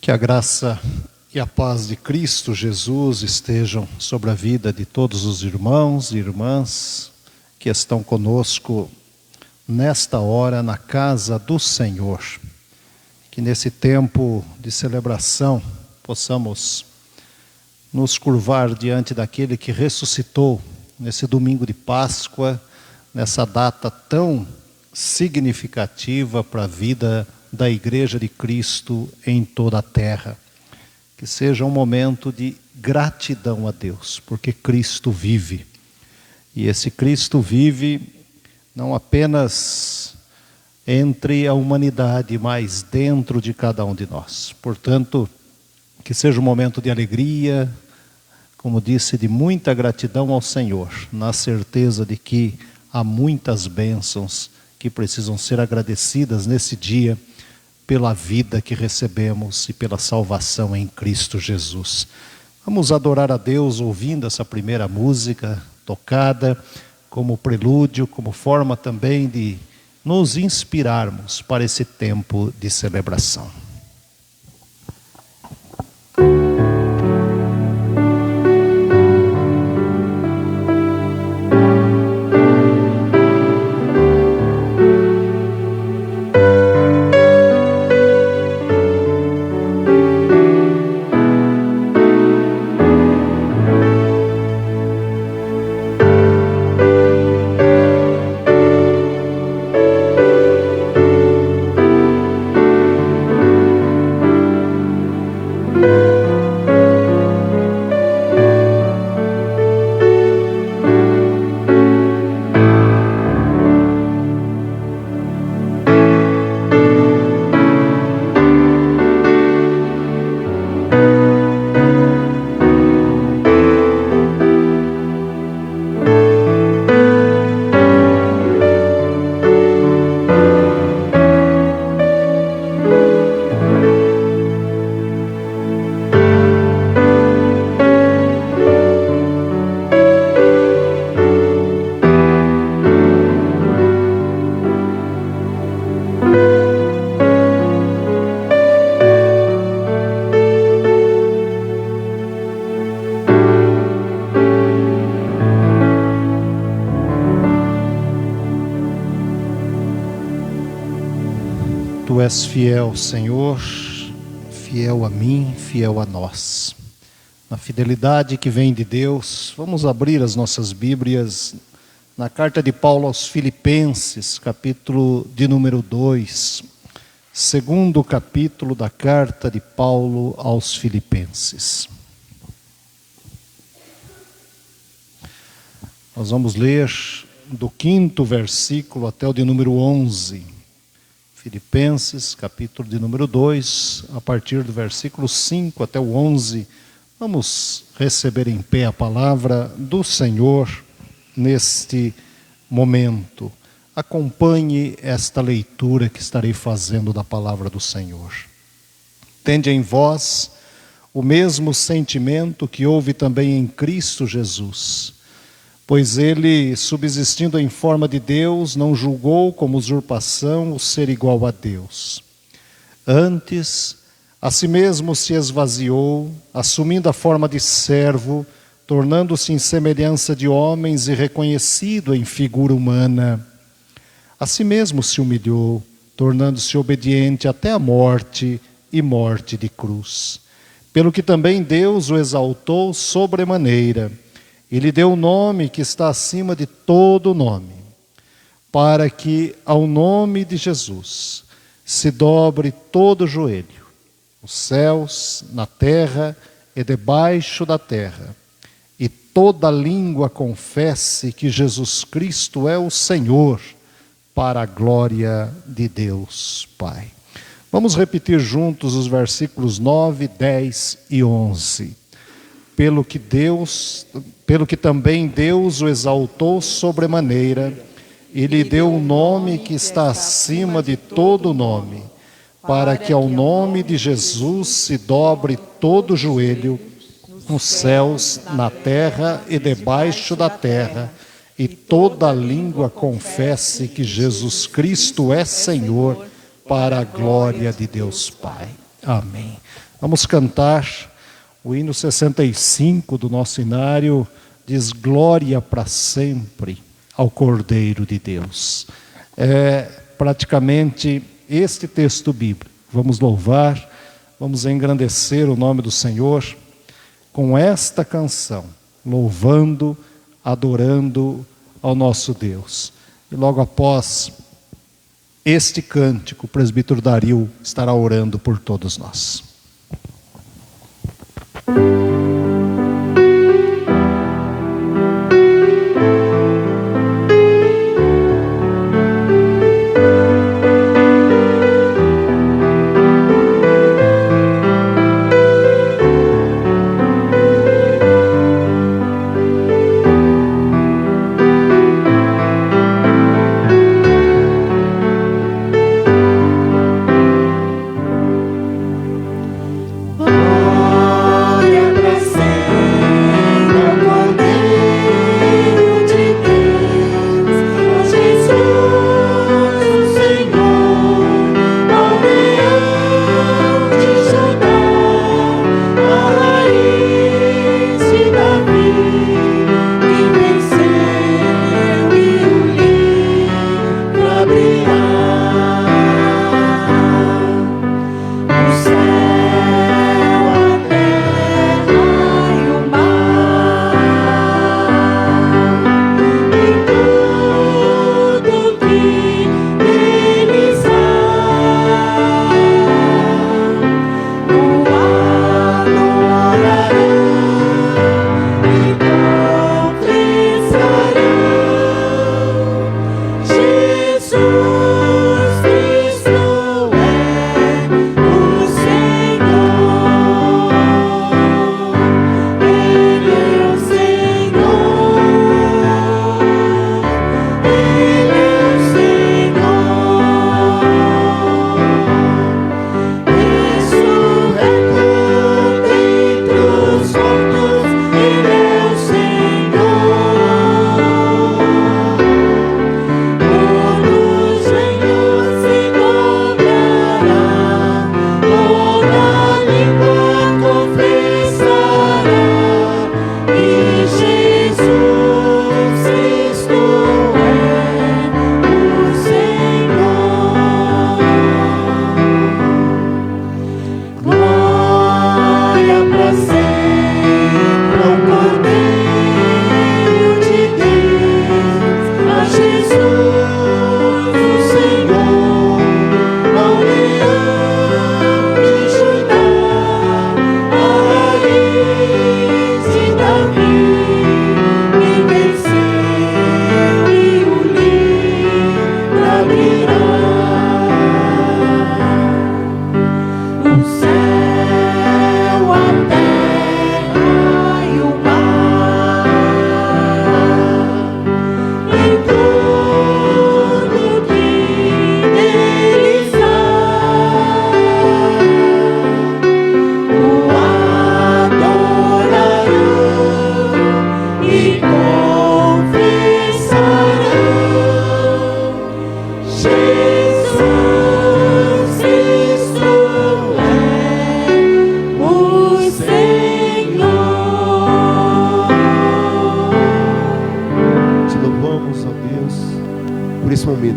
Que a graça e a paz de Cristo Jesus estejam sobre a vida de todos os irmãos e irmãs que estão conosco nesta hora na casa do Senhor. Que nesse tempo de celebração possamos nos curvar diante daquele que ressuscitou nesse domingo de Páscoa, nessa data tão significativa para a vida da Igreja de Cristo em toda a terra. Que seja um momento de gratidão a Deus, porque Cristo vive. E esse Cristo vive não apenas entre a humanidade, mas dentro de cada um de nós. Portanto, que seja um momento de alegria, como disse, de muita gratidão ao Senhor, na certeza de que há muitas bênçãos que precisam ser agradecidas nesse dia, pela vida que recebemos e pela salvação em Cristo Jesus. Vamos adorar a Deus ouvindo essa primeira música tocada como prelúdio, como forma também de nos inspirarmos para esse tempo de celebração. Tu és fiel, Senhor, fiel a mim, fiel a nós. Na fidelidade que vem de Deus, vamos abrir as nossas Bíblias na carta de Paulo aos Filipenses, capítulo de número 2, segundo capítulo da carta de Paulo aos Filipenses. Nós vamos ler do 5º versículo até o de número 11. Filipenses, capítulo de número 2, a partir do versículo 5 até o 11, vamos receber em pé a palavra do Senhor neste momento. Acompanhe esta leitura que estarei fazendo da palavra do Senhor. Tende em vós o mesmo sentimento que houve também em Cristo Jesus, pois ele, subsistindo em forma de Deus, não julgou como usurpação o ser igual a Deus. Antes, a si mesmo se esvaziou, assumindo a forma de servo, tornando-se em semelhança de homens e reconhecido em figura humana. A si mesmo se humilhou, tornando-se obediente até a morte e morte de cruz. Pelo que também Deus o exaltou sobremaneira, e lhe deu o nome que está acima de todo nome, para que ao nome de Jesus se dobre todo o joelho, nos céus, na terra e debaixo da terra, e toda língua confesse que Jesus Cristo é o Senhor, para a glória de Deus Pai. Vamos repetir juntos os versículos 9, 10 e 11. Pelo que também Deus o exaltou sobremaneira, e lhe deu um nome que está acima de todo nome, para que ao nome de Jesus se dobre todo o joelho, nos céus, na terra e debaixo da terra, e toda língua confesse que Jesus Cristo é Senhor, para a glória de Deus Pai. Amém. Vamos cantar o hino 65 do nosso inário, diz glória para sempre ao Cordeiro de Deus. É praticamente este texto bíblico. Vamos louvar, vamos engrandecer o nome do Senhor com esta canção, louvando, adorando ao nosso Deus. E logo após este cântico, o presbítero Dario estará orando por todos nós.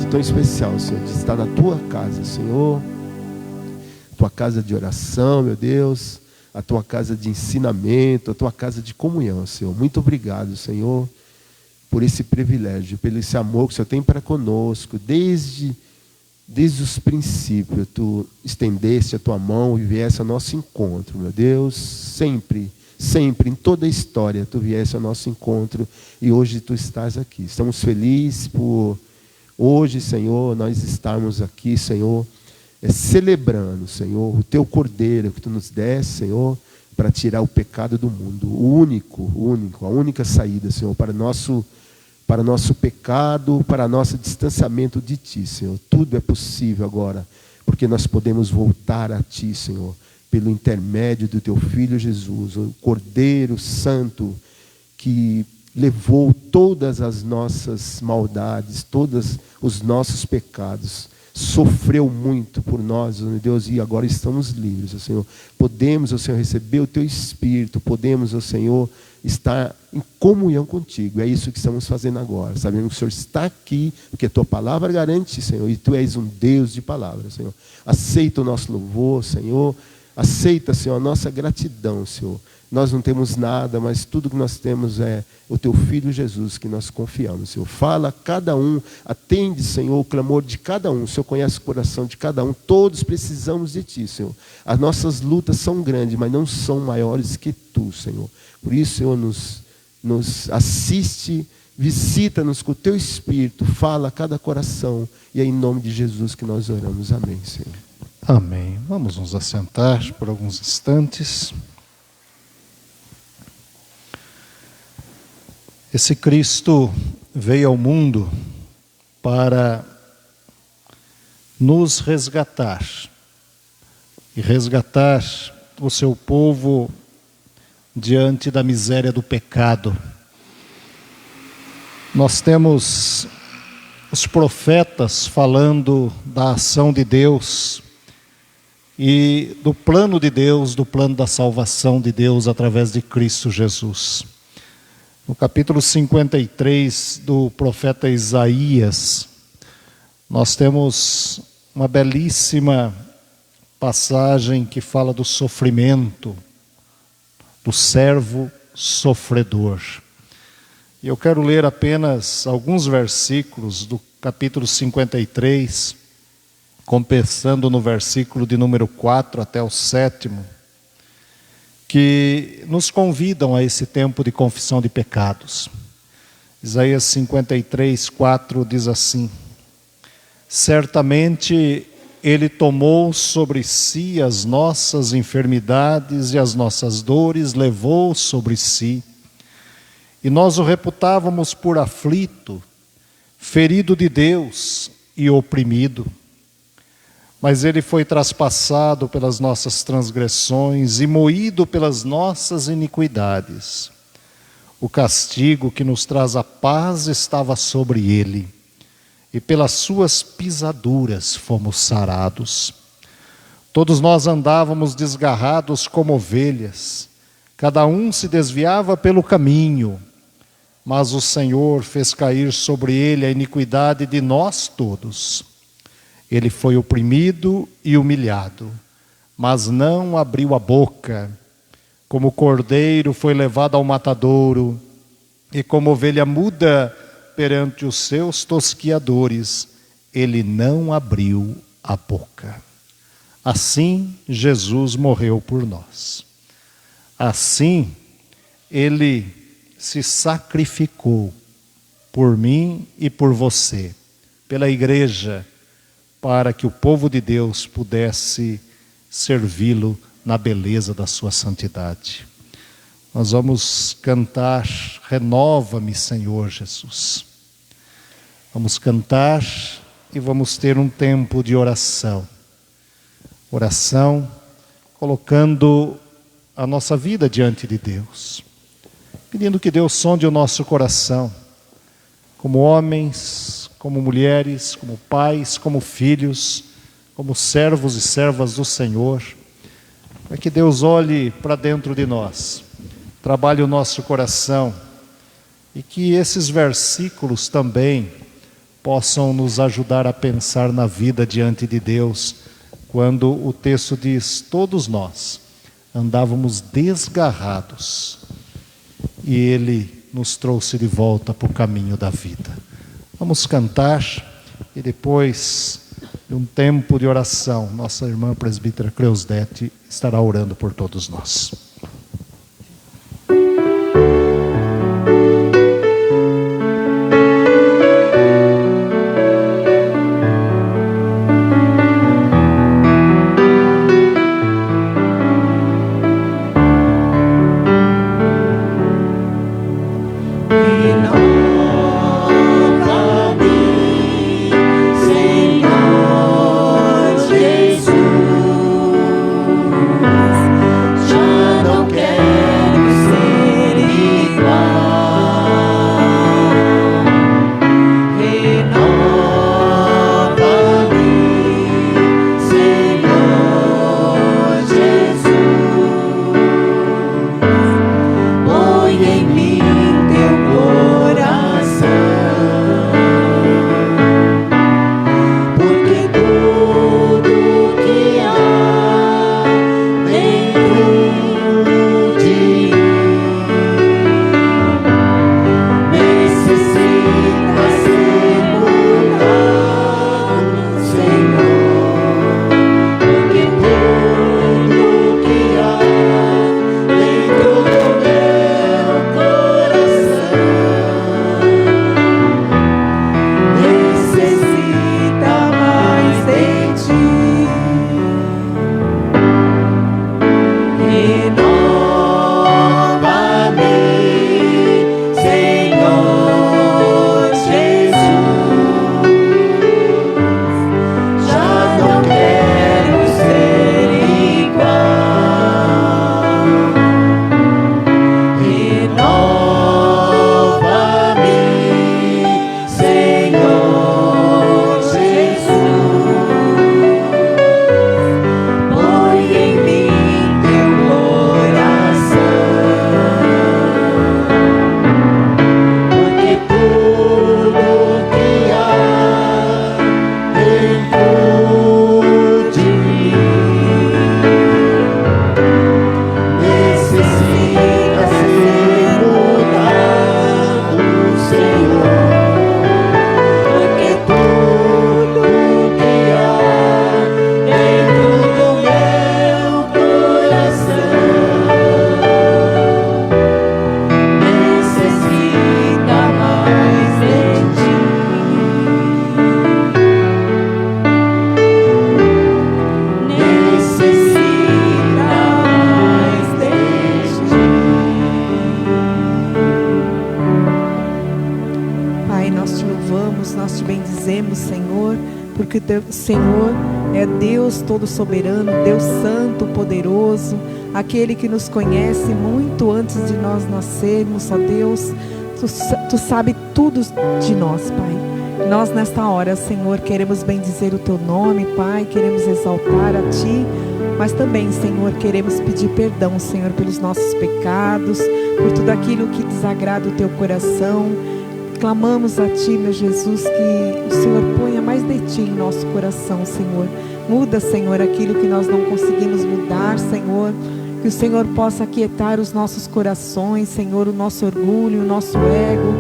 Tão especial, Senhor, de estar na tua casa, Senhor, tua casa de oração, meu Deus, a tua casa de ensinamento, a tua casa de comunhão, Senhor. Muito obrigado, Senhor, por esse privilégio, pelo esse amor que o Senhor tem para conosco, desde os princípios, tu estendeste a tua mão e viesse ao nosso encontro, meu Deus, sempre, em toda a história, tu viesse ao nosso encontro e hoje tu estás aqui. Estamos felizes por hoje, Senhor, nós estamos aqui, Senhor, celebrando, Senhor, o teu cordeiro que tu nos deste, Senhor, para tirar o pecado do mundo. O único, a única saída, Senhor, para nosso pecado, para nosso distanciamento de ti, Senhor. Tudo é possível agora, porque nós podemos voltar a ti, Senhor, pelo intermédio do teu Filho Jesus, o Cordeiro Santo, que levou todas as nossas maldades, todos os nossos pecados sofreu muito por nós, ó Deus, e agora estamos livres, ó Senhor. Podemos, ó Senhor, receber o Teu Espírito, podemos, ó Senhor, estar em comunhão contigo. É isso que estamos fazendo agora. Sabemos que o Senhor está aqui, porque a Tua palavra garante, Senhor, e Tu és um Deus de palavra, Senhor. Aceita o nosso louvor, Senhor. Aceita, Senhor, a nossa gratidão, Senhor. Nós não temos nada, mas tudo que nós temos é o Teu Filho Jesus, que nós confiamos, Senhor. Fala a cada um, atende, Senhor, o clamor de cada um. O Senhor conhece o coração de cada um. Todos precisamos de Ti, Senhor. As nossas lutas são grandes, mas não são maiores que Tu, Senhor. Por isso, Senhor, nos assiste, visita-nos com o Teu Espírito, fala a cada coração. E é em nome de Jesus que nós oramos. Amém, Senhor. Amém. Vamos nos assentar por alguns instantes. Esse Cristo veio ao mundo para nos resgatar e resgatar o seu povo diante da miséria do pecado. Nós temos os profetas falando da ação de Deus e do plano de Deus, do plano da salvação de Deus através de Cristo Jesus. No capítulo 53 do profeta Isaías, nós temos uma belíssima passagem que fala do sofrimento, do servo sofredor. E eu quero ler apenas alguns versículos do capítulo 53, começando no versículo de número 4 até o 7º, que nos convidam a esse tempo de confissão de pecados. Isaías 53, 4 diz assim: certamente Ele tomou sobre si as nossas enfermidades e as nossas dores levou sobre si. E nós o reputávamos por aflito, ferido de Deus e oprimido. Mas Ele foi traspassado pelas nossas transgressões e moído pelas nossas iniquidades. O castigo que nos traz a paz estava sobre Ele, e pelas suas pisaduras fomos sarados. Todos nós andávamos desgarrados como ovelhas, cada um se desviava pelo caminho, mas o Senhor fez cair sobre Ele a iniquidade de nós todos. Ele foi oprimido e humilhado, mas não abriu a boca. Como cordeiro foi levado ao matadouro, e como ovelha muda perante os seus tosquiadores, ele não abriu a boca. Assim, Jesus morreu por nós. Assim, Ele se sacrificou por mim e por você, pela igreja, para que o povo de Deus pudesse servi-lo na beleza da sua santidade. Nós vamos cantar Renova-me, Senhor Jesus. Vamos cantar e vamos ter um tempo de oração. Oração colocando a nossa vida diante de Deus, pedindo que Deus sonde o nosso coração, como homens, como mulheres, como pais, como filhos, como servos e servas do Senhor, para que Deus olhe para dentro de nós, trabalhe o nosso coração, e que esses versículos também possam nos ajudar a pensar na vida diante de Deus, quando o texto diz: todos nós andávamos desgarrados, e Ele nos trouxe de volta para o caminho da vida. Vamos cantar e depois de um tempo de oração, nossa irmã presbítera Creusdete estará orando por todos nós. Senhor Jesus, já não que o Senhor é Deus todo soberano, Deus santo, poderoso, aquele que nos conhece muito antes de nós nascermos, ó Deus. Tu sabe tudo de nós, Pai. Nós nesta hora, Senhor, queremos bendizer o Teu nome, Pai, queremos exaltar a Ti, mas também, Senhor, queremos pedir perdão, Senhor, pelos nossos pecados, por tudo aquilo que desagrada o Teu coração. Clamamos a Ti, meu Jesus, que o Senhor ponha mais de Ti em nosso coração, Senhor. Muda, Senhor, aquilo que nós não conseguimos mudar, Senhor. Que o Senhor possa aquietar os nossos corações, Senhor, o nosso orgulho, o nosso ego,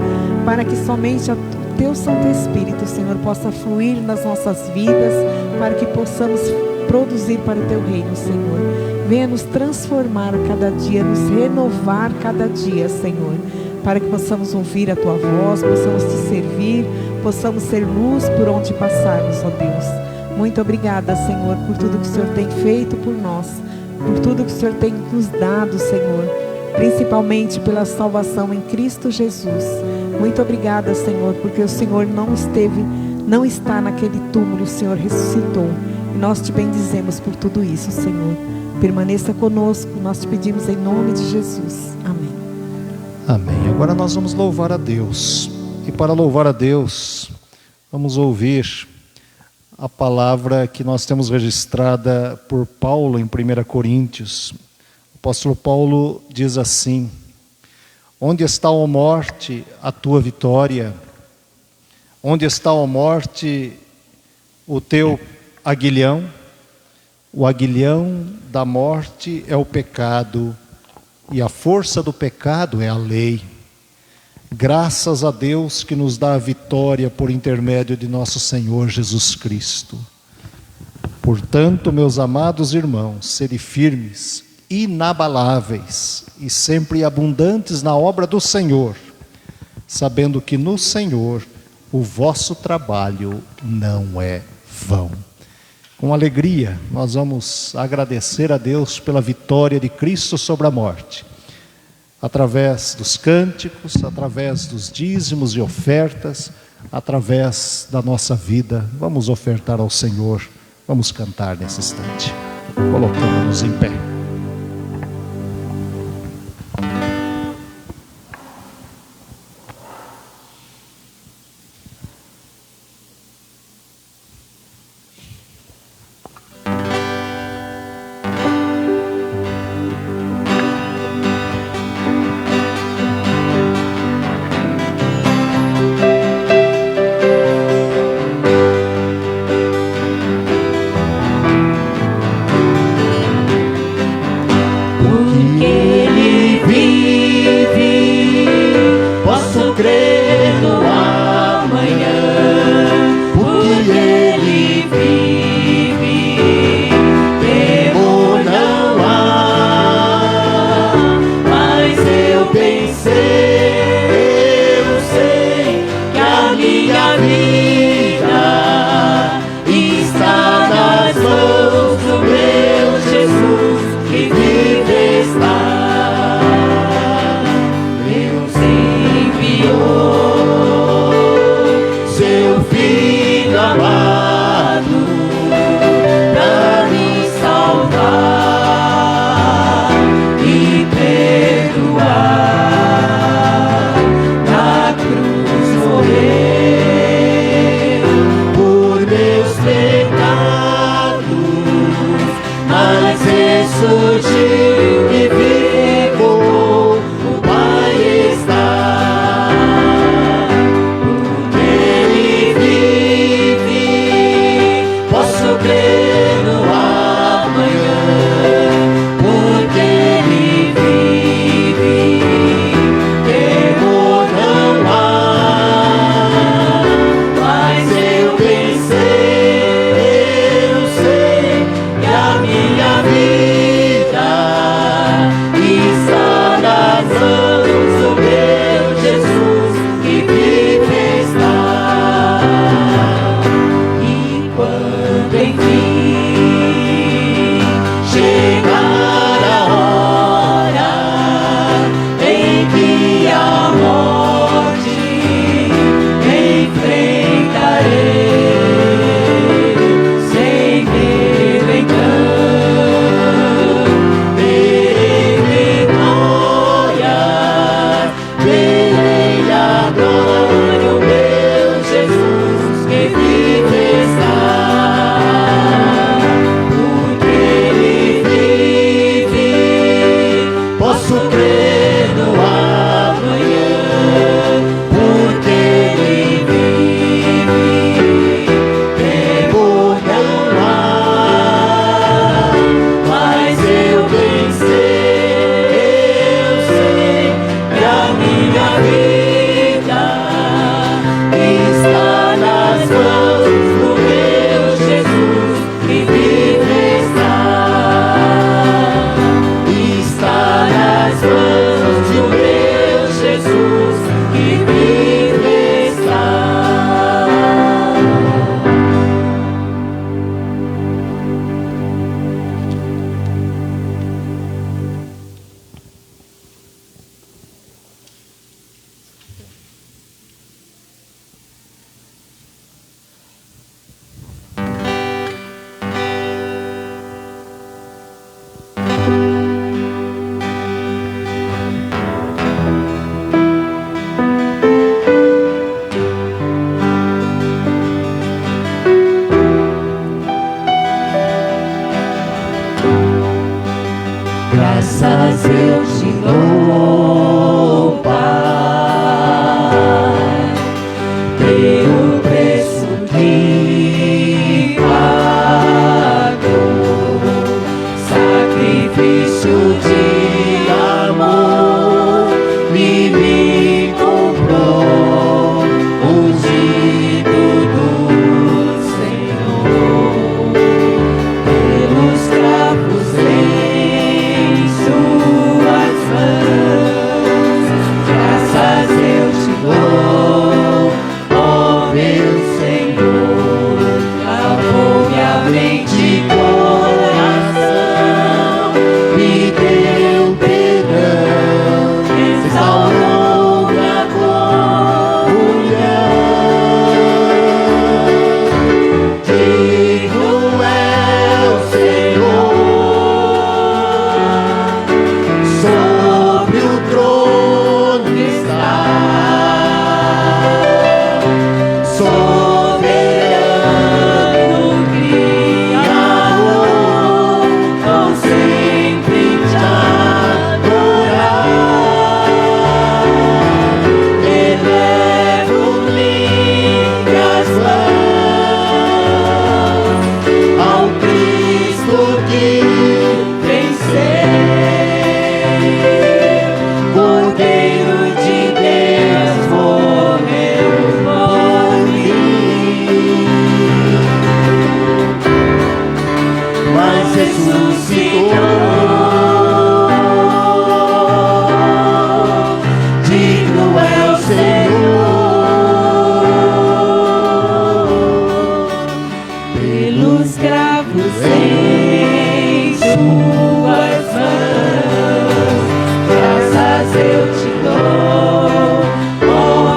para que somente o Teu Santo Espírito, Senhor, possa fluir nas nossas vidas, para que possamos produzir para o Teu reino, Senhor. Venha nos transformar a cada dia, nos renovar cada dia, Senhor, para que possamos ouvir a Tua voz, possamos Te servir, possamos ser luz por onde passarmos, ó Deus. Muito obrigada, Senhor, por tudo que o Senhor tem feito por nós, por tudo que o Senhor tem nos dado, Senhor, principalmente pela salvação em Cristo Jesus. Muito obrigada, Senhor, porque o Senhor não está naquele túmulo, o Senhor ressuscitou. E nós Te bendizemos por tudo isso, Senhor. Permaneça conosco, nós Te pedimos em nome de Jesus. Amém. Amém. Agora nós vamos louvar a Deus. E para louvar a Deus, vamos ouvir a palavra que nós temos registrada por Paulo em 1 Coríntios. O apóstolo Paulo diz assim: onde está, ó morte, a tua vitória? Onde está, ó morte, o teu aguilhão? O aguilhão da morte é o pecado, e a força do pecado é a lei. Graças a Deus que nos dá a vitória por intermédio de nosso Senhor Jesus Cristo. Portanto, meus amados irmãos, sede firmes, inabaláveis e sempre abundantes na obra do Senhor, sabendo que no Senhor o vosso trabalho não é vão. Com alegria, nós vamos agradecer a Deus pela vitória de Cristo sobre a morte, através dos cânticos, através dos dízimos e ofertas, através da nossa vida. Vamos ofertar ao Senhor, vamos cantar nesse instante, colocando-nos em pé. Minha vida Graças eu te dou, Pai, pelo preço que pagou, sacrifício de amor me comprou, ungido do Senhor, pelos cravos em suas mãos. Graças eu te dou, ó meu Senhor, lavou minha mente e coração, me deu perdão, restaurou minha comunhão. Digno é o Senhor, sobre o trono está, soberano Criador, vou sempre te adorar. Elevo minhas mãos ao Cristo que venceu, Cordeiro de Deus morreu por mim, mas ressuscitou. Digno é o Senhor, pelos cravos em suas mãos. Graças eu te dou, ó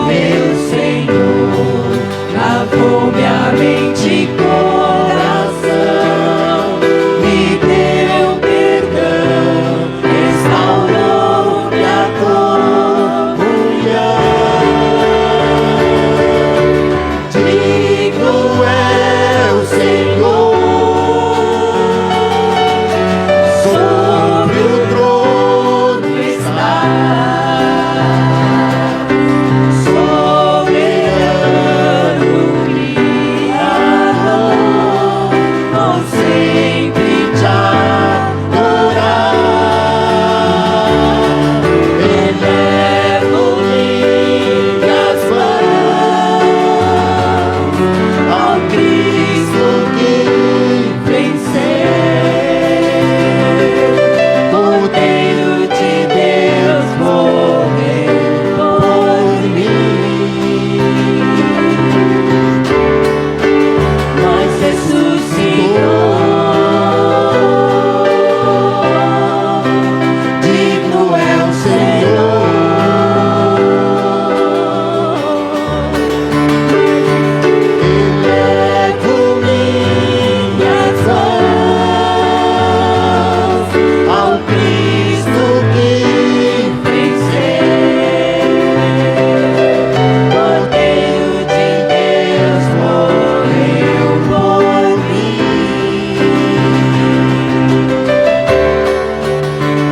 meu Senhor, lavou minha mente e coração, me deu perdão, restaurou minha comunhão. Digno é o Senhor, sobre o trono está, soberano Criador, vou sempre te adorar. Elevo minhas mãos ao Cristo que venceu, Cordeiro de Deus morreu por mim, mas ressuscitou. Digno é o Senhor, elevo minhas mãos ao Cristo que venceu, Cordeiro de Deus morreu por mim,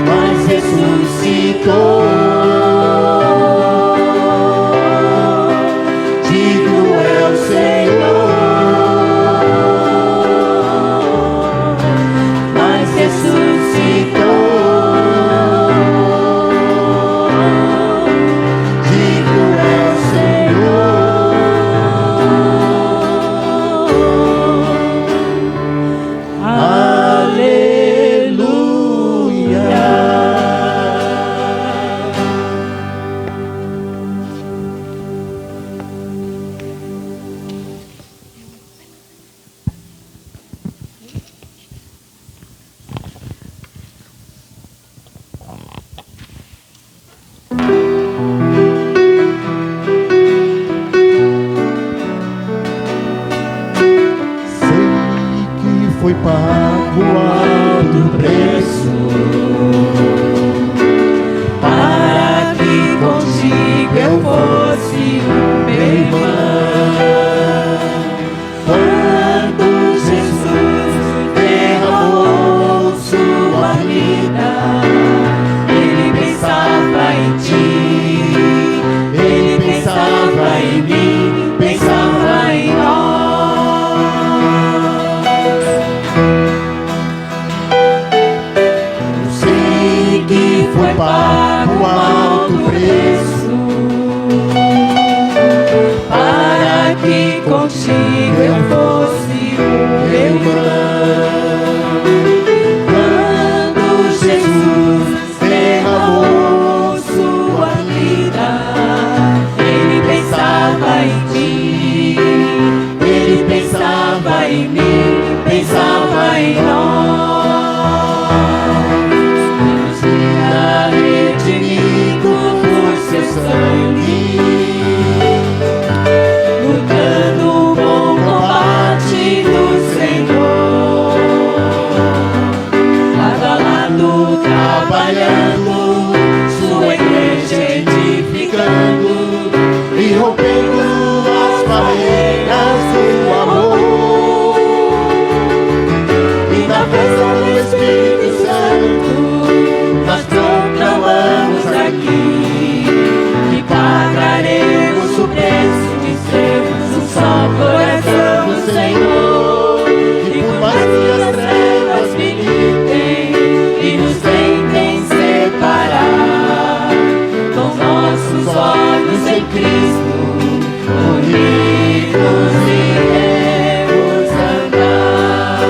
mas ressuscitou. Digno é o Senhor, mas ressuscitou. Digno é o Senhor. Foi pago alto preço Para que contigo eu fosse meu irmão. Quando Jesus derramou sua vida, em nós, nos tinha redimido por seu sangue, lutando o bom combate do Senhor, lado a lado trabalhando, sua igreja edificando e rompendo as barreiras do amor. E na força do Espírito Santo nós proclamamos aqui que pagaremos o preço de sermos um só coração do Senhor. E por mais que as trevas militem e nos tentem separar, com nossos olhos em Cristo unidos iremos andar.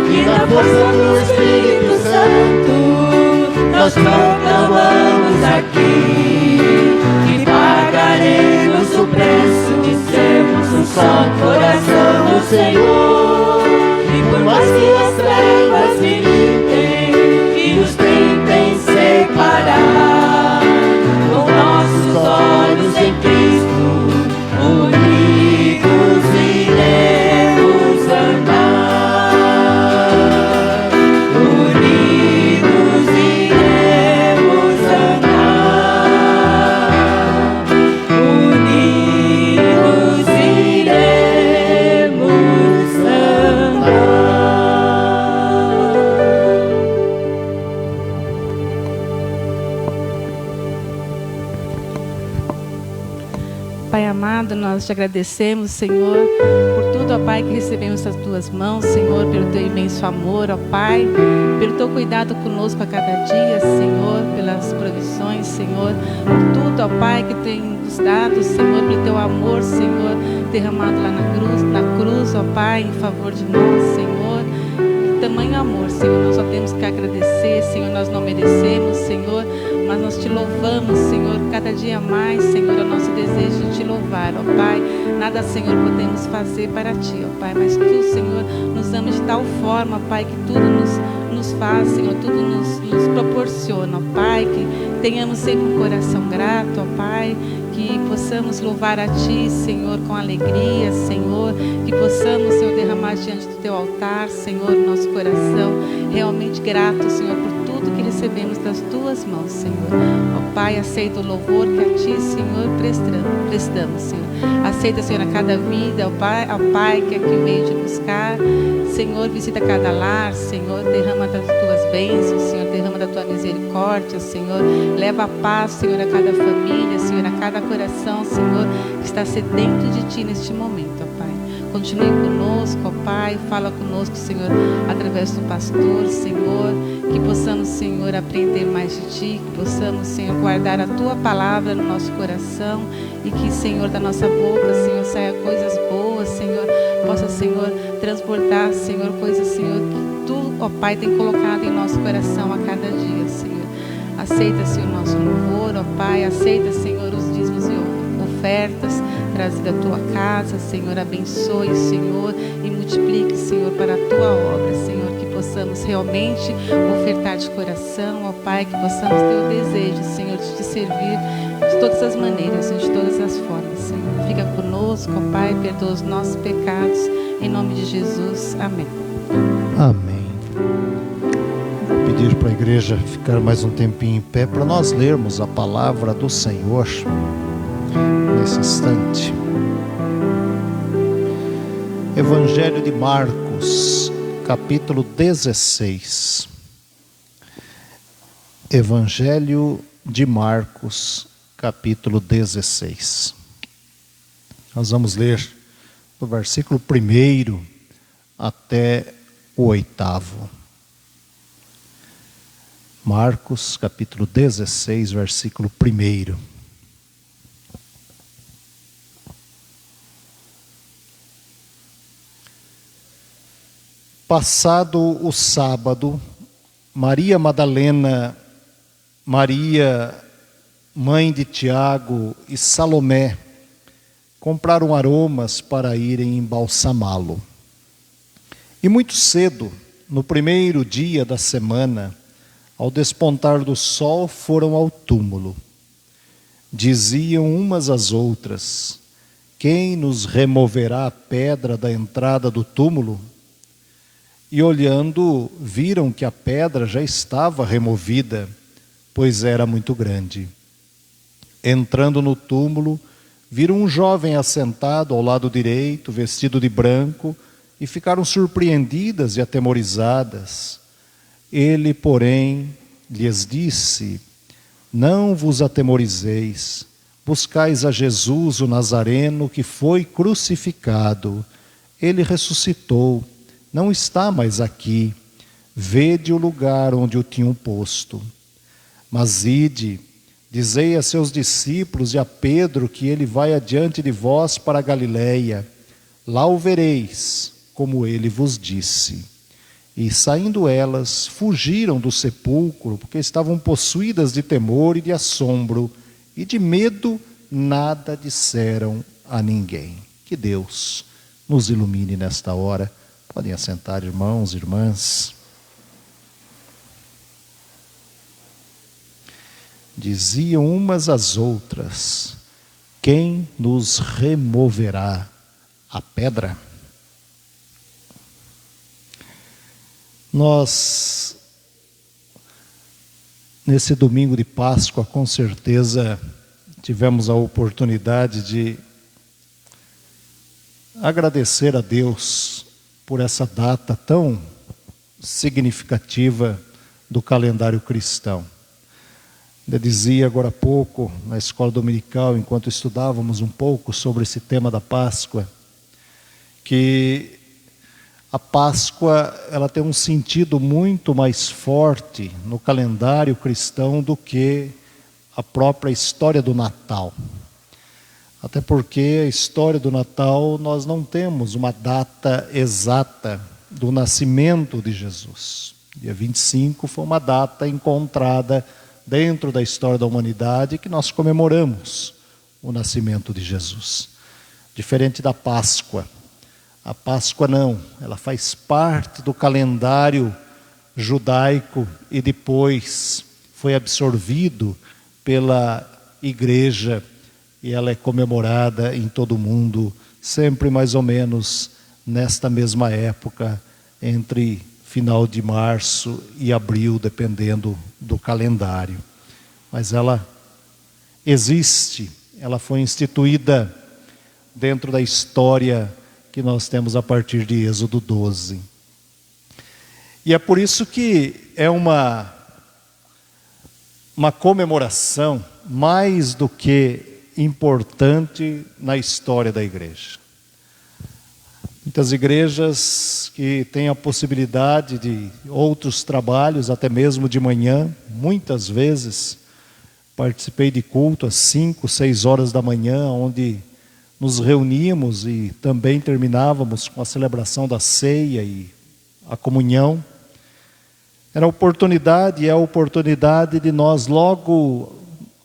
E na força do Espírito Santo nós proclamamos aqui que pagaremos o preço de sermos um só coração do Senhor. E por mais que as trevas militem e nos tentem separar, com nossos olhos em Cristo unidos iremos andar. Unidos iremos andar. Unidos iremos andar. Pai amado, nós te agradecemos, Senhor, por tudo, ó Pai, que recebemos das tuas mãos, Senhor, pelo teu imenso amor, ó Pai, pelo teu cuidado conosco a cada dia, Senhor, pelas provisões, Senhor, por tudo, ó Pai, que tem nos dado, Senhor, pelo teu amor, Senhor, derramado lá na cruz, ó Pai, em favor de nós, Senhor. Tamanho amor, Senhor, nós só temos que agradecer, Senhor, nós não merecemos, Senhor, mas nós te louvamos, Senhor, cada dia mais, Senhor, é o nosso desejo de te louvar, ó Pai. Nada, Senhor, podemos fazer para ti, ó Pai, mas tu, Senhor, nos amas de tal forma, Pai, que tudo nos faz, Senhor, tudo nos proporciona, ó Pai, que tenhamos sempre um coração grato, ó Pai, que possamos louvar a ti, Senhor, com alegria, Senhor, que possamos, Senhor, derramar diante do teu altar, Senhor, nosso coração realmente grato, Senhor, por tudo que recebemos das tuas mãos, Senhor. Ó Pai, aceita o louvor que a ti, Senhor, prestamos, Senhor. Aceita, Senhor, a cada vida, ó Pai, que aqui veio te buscar. Senhor, visita cada lar, Senhor, derrama das tuas bênçãos, Senhor, derrama da tua misericórdia, Senhor. Leva a paz, Senhor, a cada família, Senhor, a cada coração, Senhor, que está sedento de ti neste momento, ó Pai. Continue conosco, ó Pai, fala conosco, Senhor, através do pastor, Senhor, que possamos, Senhor, aprender mais de ti, que possamos, Senhor, guardar a tua palavra no nosso coração e que, Senhor, da nossa boca, Senhor, saia coisas boas, Senhor, possa, Senhor, transbordar, Senhor, coisas, Senhor, que tu, ó Pai, tem colocado em nosso coração a cada dia, Senhor. Aceita, Senhor, o nosso louvor, ó Pai, aceita, Senhor, os dízimos e ofertas trazidas à tua casa, Senhor, abençoe, Senhor, e multiplique, Senhor, para a tua obra, Senhor, que possamos realmente ofertar de coração, ó Pai, que possamos ter o desejo, Senhor, de te servir de todas as maneiras, de todas as formas, Senhor. Fica conosco, ó Pai, perdoa os nossos pecados, em nome de Jesus, amém. Amém. Vou pedir para a igreja ficar mais um tempinho em pé para nós lermos a palavra do Senhor nesse instante. Evangelho de Marcos, capítulo 16. Evangelho de Marcos, capítulo 16. Nós vamos ler do versículo 1 até o 8º. Marcos, capítulo 16, versículo 1. Passado o sábado, Maria Madalena, Maria, mãe de Tiago, e Salomé compraram aromas para irem embalsamá-lo. E muito cedo, no primeiro dia da semana, ao despontar do sol, foram ao túmulo. Diziam umas às outras: quem nos removerá a pedra da entrada do túmulo? E olhando, viram que a pedra já estava removida, pois era muito grande. Entrando no túmulo, viram um jovem assentado ao lado direito, vestido de branco, e ficaram surpreendidas e atemorizadas. Ele, porém, lhes disse: não vos atemorizeis, buscais a Jesus, o Nazareno, que foi crucificado. Ele ressuscitou, não está mais aqui. Vede o lugar onde o tinham posto. Mas ide, dizei a seus discípulos e a Pedro que ele vai adiante de vós para a Galiléia. Lá o vereis, como ele vos disse. E saindo elas, fugiram do sepulcro, porque estavam possuídas de temor e de assombro, e de medo nada disseram a ninguém. Que Deus nos ilumine nesta hora. Podem assentar, irmãos e irmãs. Diziam umas às outras: quem nos removerá a pedra? Nós, nesse domingo de Páscoa, com certeza tivemos a oportunidade de agradecer a Deus por essa data tão significativa do calendário cristão. Eu dizia agora há pouco, na escola dominical, enquanto estudávamos um pouco sobre esse tema da Páscoa, que a Páscoa ela tem um sentido muito mais forte no calendário cristão do que a própria história do Natal. Até porque a história do Natal nós não temos uma data exata do nascimento de Jesus. Dia 25 foi uma data encontrada dentro da história da humanidade que nós comemoramos o nascimento de Jesus. Diferente da Páscoa. A Páscoa não, ela faz parte do calendário judaico e depois foi absorvido pela igreja e ela é comemorada em todo o mundo, sempre mais ou menos nesta mesma época, entre final de março e abril, dependendo do calendário. Mas ela existe, ela foi instituída dentro da história que nós temos a partir de Êxodo 12. E é por isso que é uma comemoração mais do que importante na história da igreja. Muitas igrejas que têm a possibilidade de outros trabalhos, até mesmo de manhã, muitas vezes participei de culto às 5, 6 horas da manhã, onde nos reuníamos e também terminávamos com a celebração da ceia e a comunhão. Era a oportunidade, e é a oportunidade de nós, logo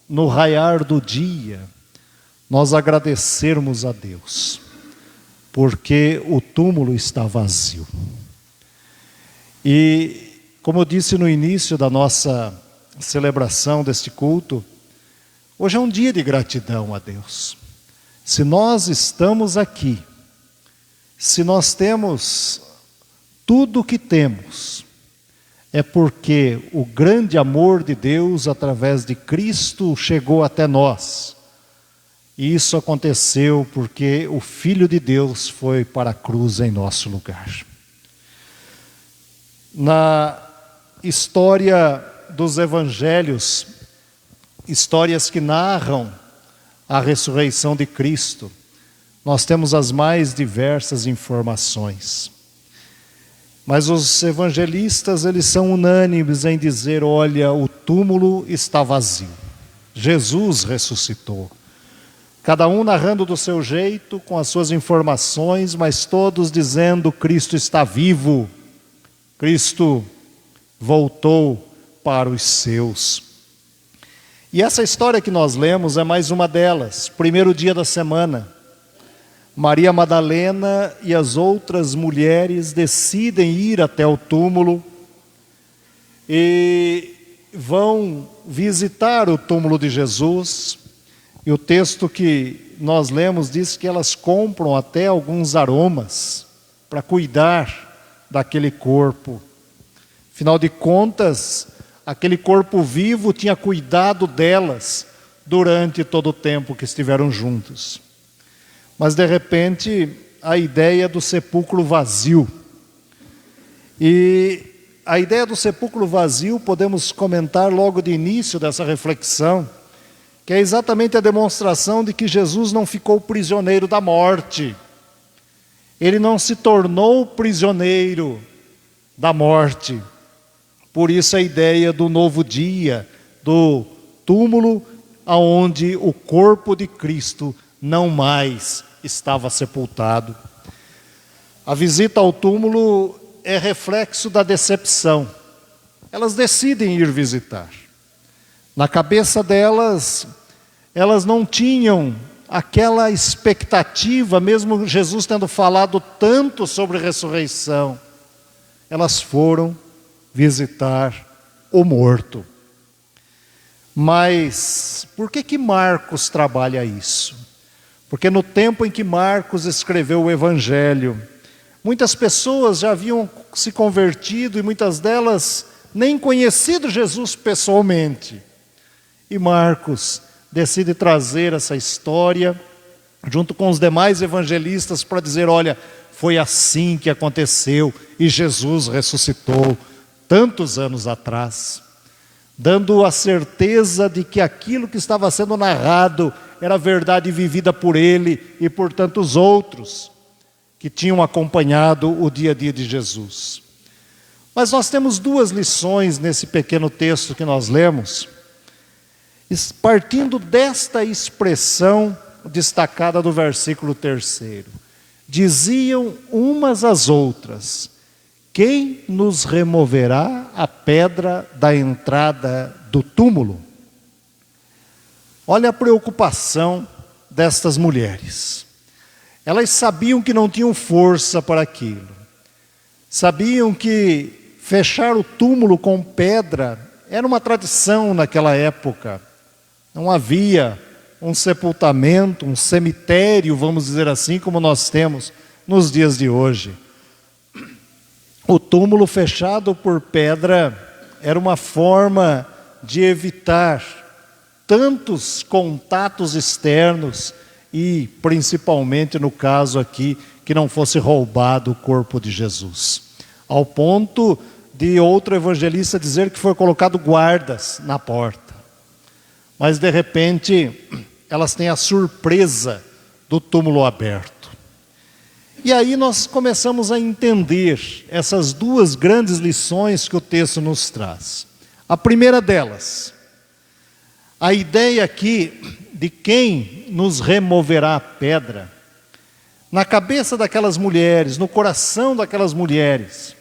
no raiar do dia, nós agradecermos a Deus, porque o túmulo está vazio. E, como eu disse no início da nossa celebração deste culto, hoje é um dia de gratidão a Deus. Se nós estamos aqui, se nós temos tudo o que temos, é porque o grande amor de Deus através de Cristo chegou até nós. E isso aconteceu porque o Filho de Deus foi para a cruz em nosso lugar. Na história dos evangelhos, histórias que narram a ressurreição de Cristo, nós temos as mais diversas informações. Mas os evangelistas, eles são unânimes em dizer: olha, o túmulo está vazio. Jesus ressuscitou. Cada um narrando do seu jeito, com as suas informações, mas todos dizendo: Cristo está vivo. Cristo voltou para os seus. E essa história que nós lemos é mais uma delas. Primeiro dia da semana. Maria Madalena e as outras mulheres decidem ir até o túmulo e vão visitar o túmulo de Jesus. E o texto que nós lemos diz que elas compram até alguns aromas para cuidar daquele corpo. Afinal de contas, aquele corpo vivo tinha cuidado delas durante todo o tempo que estiveram juntos. Mas de repente, a ideia do sepulcro vazio. E a ideia do sepulcro vazio podemos comentar logo de início dessa reflexão, que é exatamente a demonstração de que Jesus não ficou prisioneiro da morte. Ele não se tornou prisioneiro da morte. Por isso a ideia do novo dia, do túmulo aonde o corpo de Cristo não mais estava sepultado. A visita ao túmulo é reflexo da decepção. Elas decidem ir visitar. Na cabeça delas, elas não tinham aquela expectativa, mesmo Jesus tendo falado tanto sobre ressurreição. Elas foram visitar o morto. Mas por que Marcos trabalha isso? Porque no tempo em que Marcos escreveu o Evangelho, muitas pessoas já haviam se convertido e muitas delas nem conhecido Jesus pessoalmente. E Marcos decide trazer essa história junto com os demais evangelistas para dizer, olha, foi assim que aconteceu e Jesus ressuscitou tantos anos atrás, dando a certeza de que aquilo que estava sendo narrado era verdade vivida por ele e por tantos outros que tinham acompanhado o dia a dia de Jesus. Mas nós temos duas lições nesse pequeno texto que nós lemos, partindo desta expressão destacada do versículo 3. Diziam umas às outras, quem nos removerá a pedra da entrada do túmulo? Olha a preocupação destas mulheres. Elas sabiam que não tinham força para aquilo. Sabiam que fechar o túmulo com pedra era uma tradição naquela época. Não havia um sepultamento, um cemitério, vamos dizer assim, como nós temos nos dias de hoje. O túmulo fechado por pedra era uma forma de evitar tantos contatos externos e, principalmente no caso aqui, que não fosse roubado o corpo de Jesus. Ao ponto de outro evangelista dizer que foi colocado guardas na porta. Mas de repente, elas têm a surpresa do túmulo aberto. E aí nós começamos a entender essas duas grandes lições que o texto nos traz. A primeira delas, a ideia aqui de quem nos removerá a pedra, na cabeça daquelas mulheres, no coração daquelas mulheres,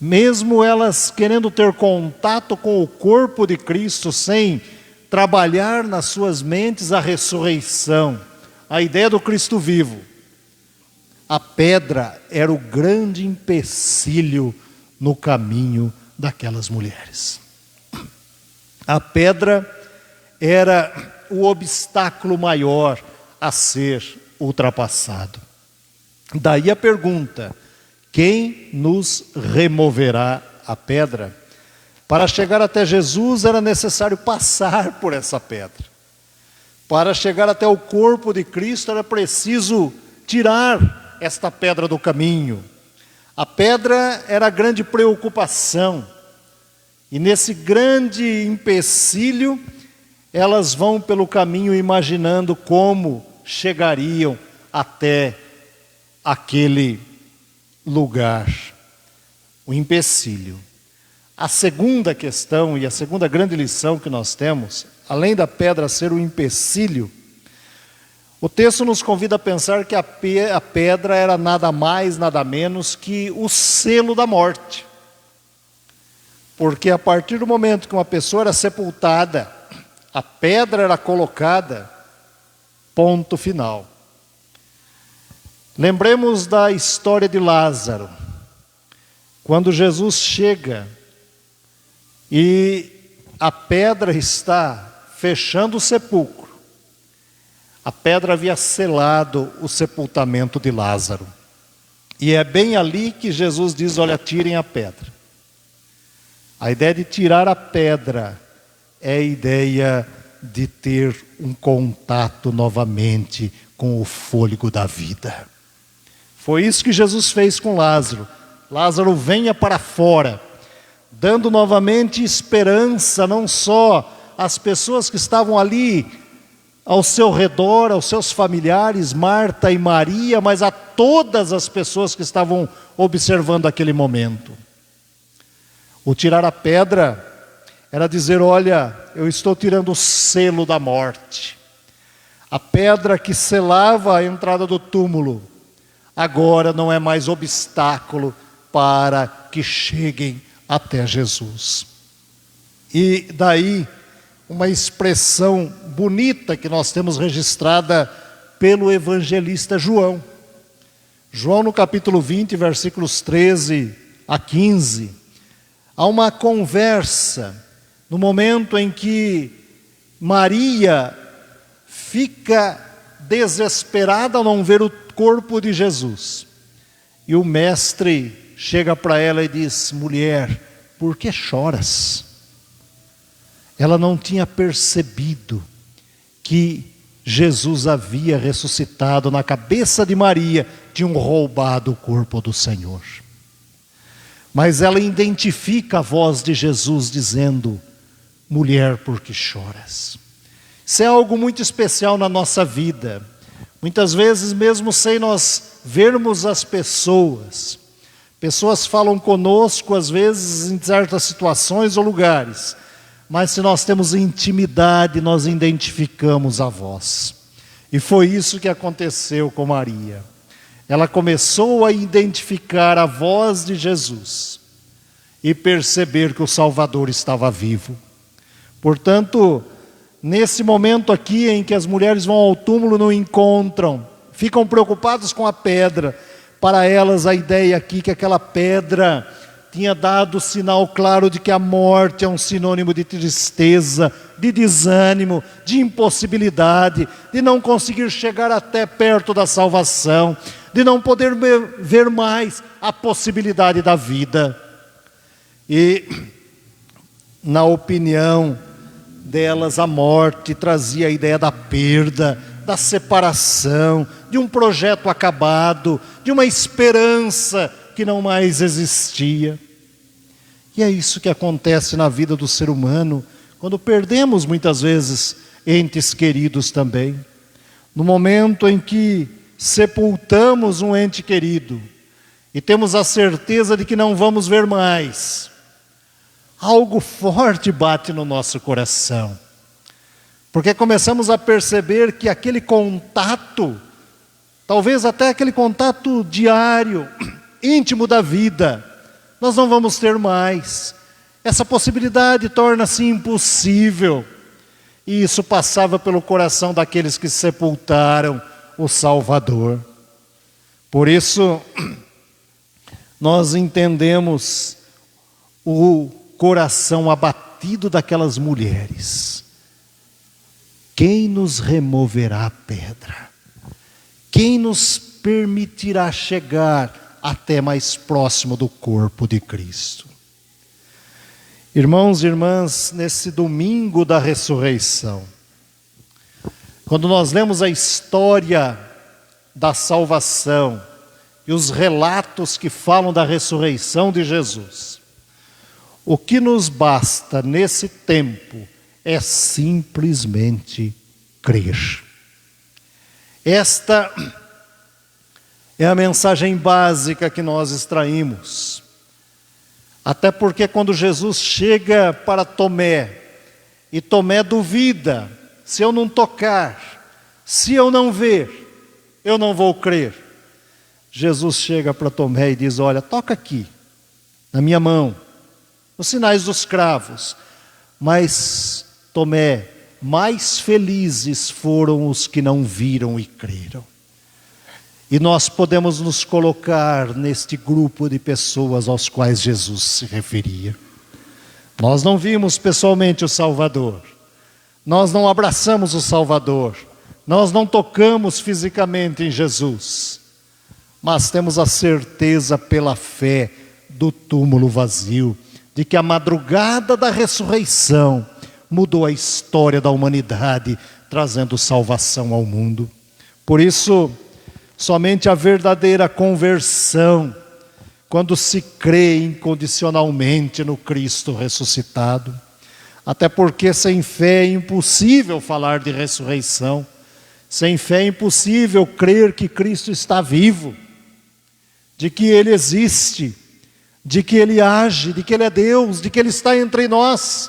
mesmo elas querendo ter contato com o corpo de Cristo sem trabalhar nas suas mentes a ressurreição, a ideia do Cristo vivo, a pedra era o grande empecilho no caminho daquelas mulheres. A pedra era o obstáculo maior a ser ultrapassado. Daí a pergunta, quem nos removerá a pedra? Para chegar até Jesus era necessário passar por essa pedra. Para chegar até o corpo de Cristo era preciso tirar esta pedra do caminho. A pedra era a grande preocupação. E nesse grande empecilho, elas vão pelo caminho imaginando como chegariam até aquele lugar. O empecilho. A segunda questão e a segunda grande lição que nós temos, além da pedra ser um empecilho, o texto nos convida a pensar que a pedra era nada mais, nada menos que o selo da morte. Porque a partir do momento que uma pessoa era sepultada, a pedra era colocada, ponto final. Lembremos da história de Lázaro. Quando Jesus chega e a pedra está fechando o sepulcro. A pedra havia selado o sepultamento de Lázaro. E é bem ali que Jesus diz, olha, tirem a pedra. A ideia de tirar a pedra é a ideia de ter um contato novamente com o fôlego da vida. Foi isso que Jesus fez com Lázaro. Lázaro, venha para fora, dando novamente esperança, não só às pessoas que estavam ali ao seu redor, aos seus familiares, Marta e Maria, mas a todas as pessoas que estavam observando aquele momento. O tirar a pedra era dizer, olha, eu estou tirando o selo da morte. A pedra que selava a entrada do túmulo, agora não é mais obstáculo para que cheguem até Jesus. E daí, uma expressão bonita que nós temos registrada pelo evangelista João. João no capítulo 20, versículos 13 a 15, há uma conversa no momento em que Maria fica desesperada ao não ver o corpo de Jesus. E o mestre chega para ela e diz, mulher, por que choras? Ela não tinha percebido que Jesus havia ressuscitado. Na cabeça de Maria tinham roubado o corpo do Senhor. Mas ela identifica a voz de Jesus dizendo, mulher, por que choras? Isso é algo muito especial na nossa vida. Muitas vezes, mesmo sem nós vermos as pessoas, pessoas falam conosco, às vezes, em certas situações ou lugares, mas se nós temos intimidade, nós identificamos a voz. E foi isso que aconteceu com Maria. Ela começou a identificar a voz de Jesus e perceber que o Salvador estava vivo. Portanto, nesse momento aqui em que as mulheres vão ao túmulo, não encontram, ficam preocupadas com a pedra. Para elas a ideia aqui que aquela pedra tinha dado sinal claro de que a morte é um sinônimo de tristeza, de desânimo, de impossibilidade, de não conseguir chegar até perto da salvação, de não poder ver mais a possibilidade da vida. E na opinião delas, a morte trazia a ideia da perda, da separação, de um projeto acabado, de uma esperança que não mais existia. E é isso que acontece na vida do ser humano, quando perdemos muitas vezes entes queridos também. No momento em que sepultamos um ente querido e temos a certeza de que não vamos ver mais, algo forte bate no nosso coração. Porque começamos a perceber que aquele contato, talvez até aquele contato diário, íntimo da vida, nós não vamos ter mais. Essa possibilidade torna-se impossível. E isso passava pelo coração daqueles que sepultaram o Salvador. Por isso, nós entendemos o coração abatido daquelas mulheres. Quem nos removerá a pedra? Quem nos permitirá chegar até mais próximo do corpo de Cristo? Irmãos e irmãs, nesse domingo da ressurreição, quando nós lemos a história da salvação e os relatos que falam da ressurreição de Jesus, o que nos basta nesse tempo é simplesmente crer. Esta é a mensagem básica que nós extraímos. Até porque quando Jesus chega para Tomé, e Tomé duvida, se eu não tocar, se eu não ver, eu não vou crer. Jesus chega para Tomé e diz, olha, toca aqui, na minha mão, os sinais dos cravos. Mas Tomé, mais felizes foram os que não viram e creram. E nós podemos nos colocar neste grupo de pessoas aos quais Jesus se referia. Nós não vimos pessoalmente o Salvador, nós não abraçamos o Salvador, nós não tocamos fisicamente em Jesus, mas temos a certeza pela fé do túmulo vazio, de que a madrugada da ressurreição mudou a história da humanidade, trazendo salvação ao mundo. Por isso, somente a verdadeira conversão, quando se crê incondicionalmente no Cristo ressuscitado, até porque sem fé é impossível falar de ressurreição, sem fé é impossível crer que Cristo está vivo, de que Ele existe, de que Ele age, de que Ele é Deus, de que Ele está entre nós.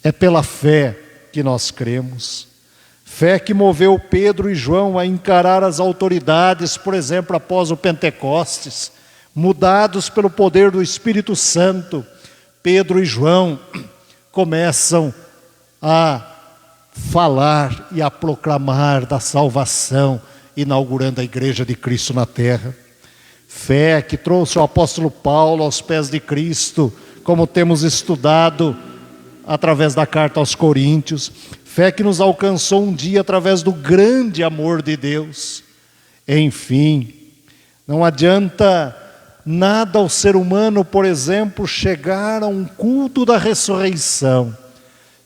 É pela fé que nós cremos. Fé que moveu Pedro e João a encarar as autoridades, por exemplo, após o Pentecostes, mudados pelo poder do Espírito Santo. Pedro e João começam a falar e a proclamar da salvação, inaugurando a igreja de Cristo na terra. Fé que trouxe o apóstolo Paulo aos pés de Cristo, como temos estudado através da carta aos Coríntios. Fé que nos alcançou um dia através do grande amor de Deus. Enfim, não adianta nada ao ser humano, por exemplo, chegar a um culto da ressurreição,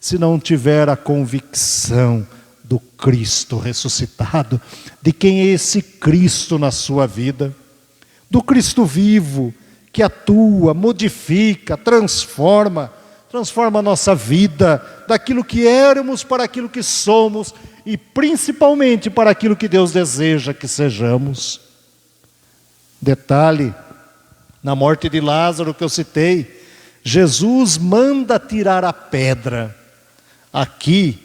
se não tiver a convicção do Cristo ressuscitado, de quem é esse Cristo na sua vida, do Cristo vivo, que atua, modifica, transforma a nossa vida, daquilo que éramos para aquilo que somos, e principalmente para aquilo que Deus deseja que sejamos. Detalhe, na morte de Lázaro que eu citei, Jesus manda tirar a pedra. Aqui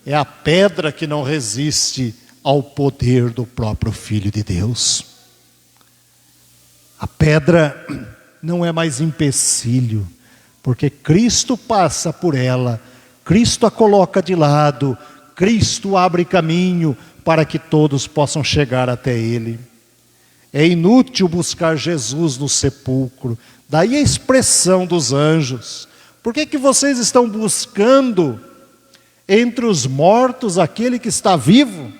é a pedra que não resiste ao poder do próprio Filho de Deus. A pedra não é mais empecilho, porque Cristo passa por ela, Cristo a coloca de lado, Cristo abre caminho para que todos possam chegar até Ele. É inútil buscar Jesus no sepulcro, daí a expressão dos anjos. Por que vocês estão buscando entre os mortos aquele que está vivo?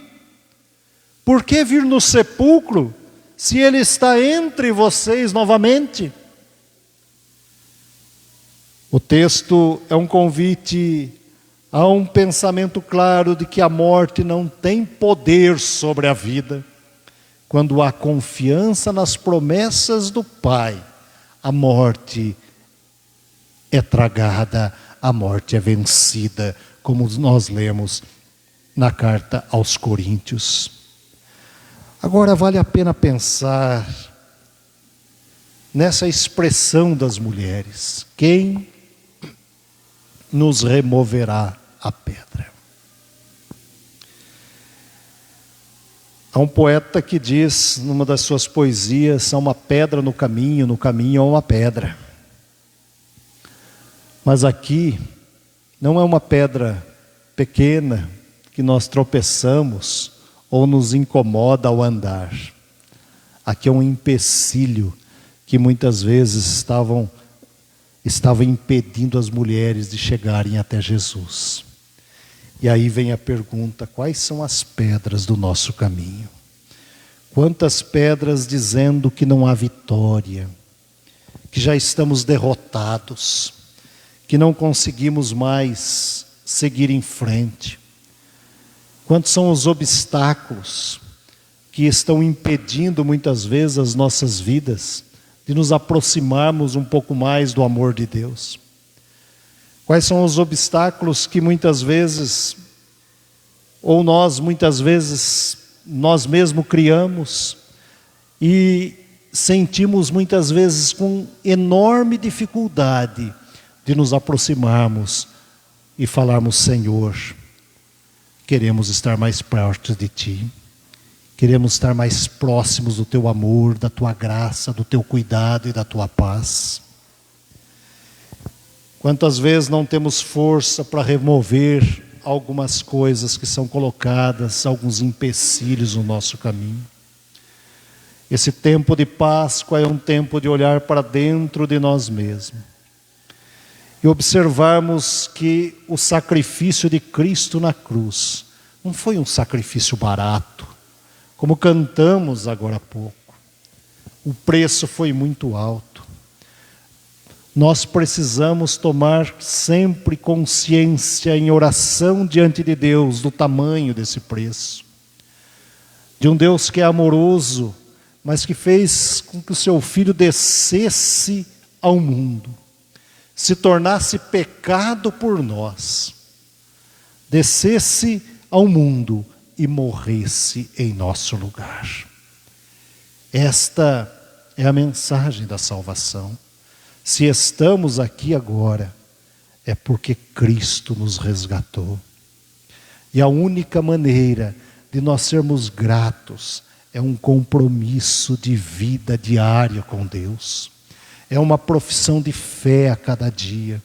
Por que vir no sepulcro, se Ele está entre vocês novamente? O texto é um convite a um pensamento claro de que a morte não tem poder sobre a vida. Quando há confiança nas promessas do Pai, a morte é tragada, a morte é vencida, como nós lemos na carta aos Coríntios. Agora vale a pena pensar nessa expressão das mulheres: quem nos removerá a pedra? Há um poeta que diz, numa das suas poesias, há uma pedra no caminho há uma pedra. Mas aqui não é uma pedra pequena que nós tropeçamos ou nos incomoda ao andar. Aqui é um empecilho que muitas vezes estava impedindo as mulheres de chegarem até Jesus. E aí vem a pergunta: quais são as pedras do nosso caminho? Quantas pedras dizendo que não há vitória, que já estamos derrotados, que não conseguimos mais seguir em frente? Quantos são os obstáculos que estão impedindo muitas vezes as nossas vidas de nos aproximarmos um pouco mais do amor de Deus? Quais são os obstáculos que muitas vezes, ou nós muitas vezes, nós mesmos criamos e sentimos muitas vezes com enorme dificuldade de nos aproximarmos e falarmos: Senhor, queremos estar mais perto de Ti, queremos estar mais próximos do Teu amor, da Tua graça, do Teu cuidado e da Tua paz. Quantas vezes não temos força para remover algumas coisas que são colocadas, alguns empecilhos no nosso caminho. Esse tempo de Páscoa é um tempo de olhar para dentro de nós mesmos e observarmos que o sacrifício de Cristo na cruz não foi um sacrifício barato, como cantamos agora há pouco. O preço foi muito alto. Nós precisamos tomar sempre consciência em oração diante de Deus do tamanho desse preço. De um Deus que é amoroso, mas que fez com que o seu Filho descesse ao mundo, se tornasse pecado por nós, descesse ao mundo e morresse em nosso lugar. Esta é a mensagem da salvação. Se estamos aqui agora, é porque Cristo nos resgatou. E a única maneira de nós sermos gratos é um compromisso de vida diária com Deus. É uma profissão de fé a cada dia.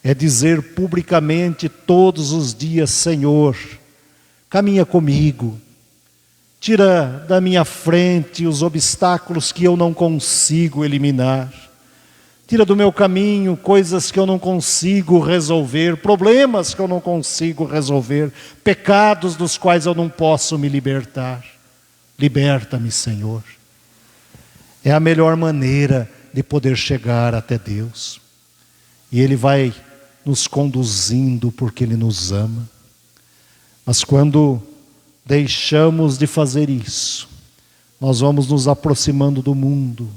É dizer publicamente todos os dias: Senhor, caminha comigo. Tira da minha frente os obstáculos que eu não consigo eliminar. Tira do meu caminho coisas que eu não consigo resolver, problemas que eu não consigo resolver, pecados dos quais eu não posso me libertar. Liberta-me, Senhor. É a melhor maneira de poder chegar até Deus. E Ele vai nos conduzindo porque Ele nos ama. Mas quando deixamos de fazer isso, nós vamos nos aproximando do mundo,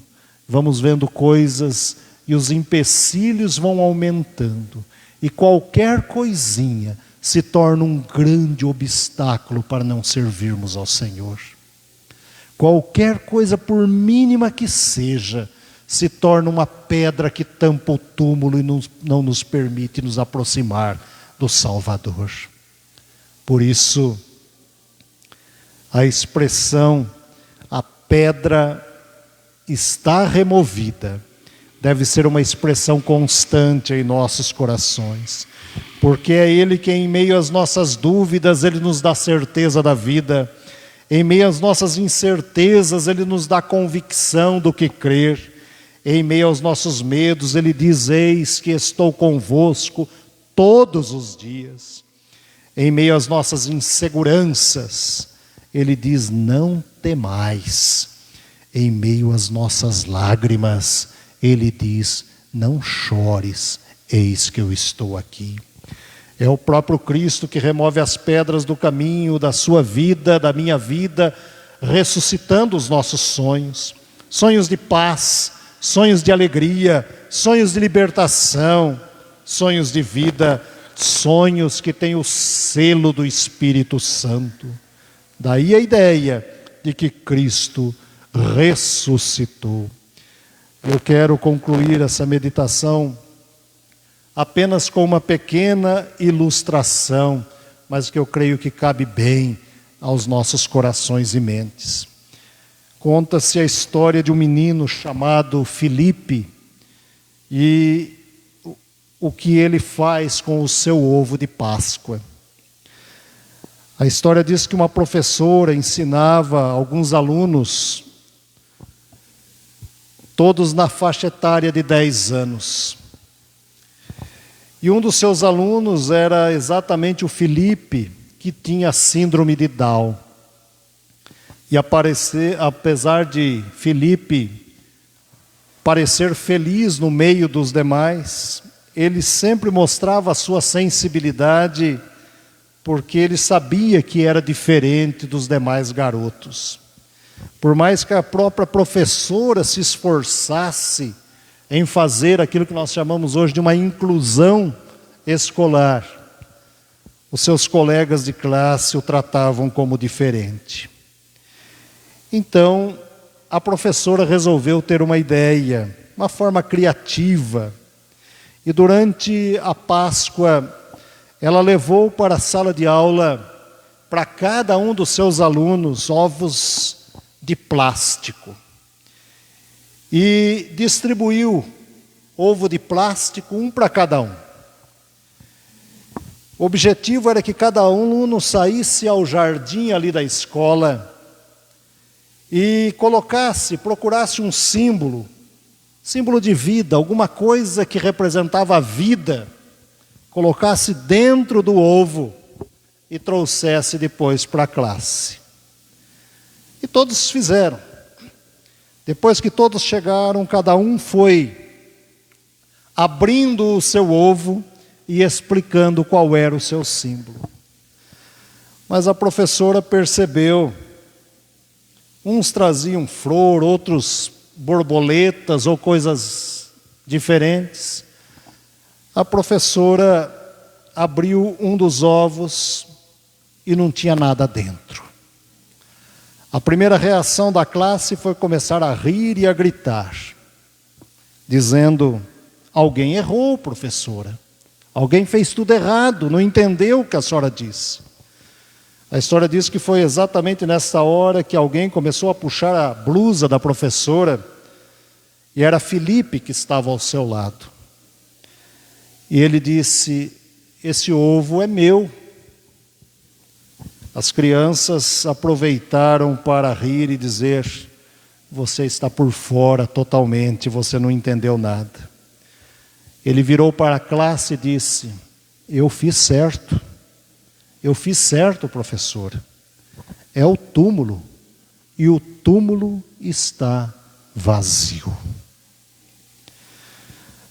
vamos vendo coisas e os empecilhos vão aumentando. E qualquer coisinha se torna um grande obstáculo para não servirmos ao Senhor. Qualquer coisa, por mínima que seja, se torna uma pedra que tampa o túmulo e não nos permite nos aproximar do Salvador. Por isso, a expressão "a pedra está removida" deve ser uma expressão constante em nossos corações, porque é Ele que, em meio às nossas dúvidas, Ele nos dá certeza da vida. Em meio às nossas incertezas, Ele nos dá convicção do que crer. Em meio aos nossos medos, Ele diz: eis que estou convosco todos os dias. Em meio às nossas inseguranças, Ele diz: não temais. Em meio às nossas lágrimas, Ele diz: não chores, eis que eu estou aqui. É o próprio Cristo que remove as pedras do caminho da sua vida, da minha vida, ressuscitando os nossos sonhos. Sonhos de paz, sonhos de alegria, sonhos de libertação, sonhos de vida, sonhos que têm o selo do Espírito Santo. Daí a ideia de que Cristo ressuscitou. Eu quero concluir essa meditação apenas com uma pequena ilustração, mas que eu creio que cabe bem aos nossos corações e mentes. Conta-se a história de um menino chamado Filipe e o que ele faz com o seu ovo de Páscoa. A história diz que uma professora ensinava alguns alunos, todos na faixa etária de 10 anos. E um dos seus alunos era exatamente o Filipe, que tinha síndrome de Down. E apesar de Filipe parecer feliz no meio dos demais, ele sempre mostrava a sua sensibilidade, porque ele sabia que era diferente dos demais garotos. Por mais que a própria professora se esforçasse em fazer aquilo que nós chamamos hoje de uma inclusão escolar, os seus colegas de classe o tratavam como diferente. Então, a professora resolveu ter uma ideia, uma forma criativa. E durante a Páscoa, ela levou para a sala de aula, para cada um dos seus alunos, ovos de plástico. E distribuiu ovo de plástico, um para cada um. O objetivo era que cada aluno saísse ao jardim ali da escola e procurasse um símbolo de vida, alguma coisa que representava a vida, colocasse dentro do ovo e trouxesse depois para a classe. E todos fizeram. Depois que todos chegaram, cada um foi abrindo o seu ovo e explicando qual era o seu símbolo. Mas a professora percebeu, uns traziam flor, outros borboletas ou coisas diferentes. A professora abriu um dos ovos e não tinha nada dentro. A primeira reação da classe foi começar a rir e a gritar, dizendo: alguém errou, professora. Alguém fez tudo errado, não entendeu o que a senhora disse. A história diz que foi exatamente nessa hora que alguém começou a puxar a blusa da professora, e era Felipe que estava ao seu lado. E ele disse: esse ovo é meu. As crianças aproveitaram para rir e dizer: você está por fora totalmente, você não entendeu nada. Ele virou para a classe e disse: eu fiz certo. Eu fiz certo, professora. É o túmulo, e o túmulo está vazio.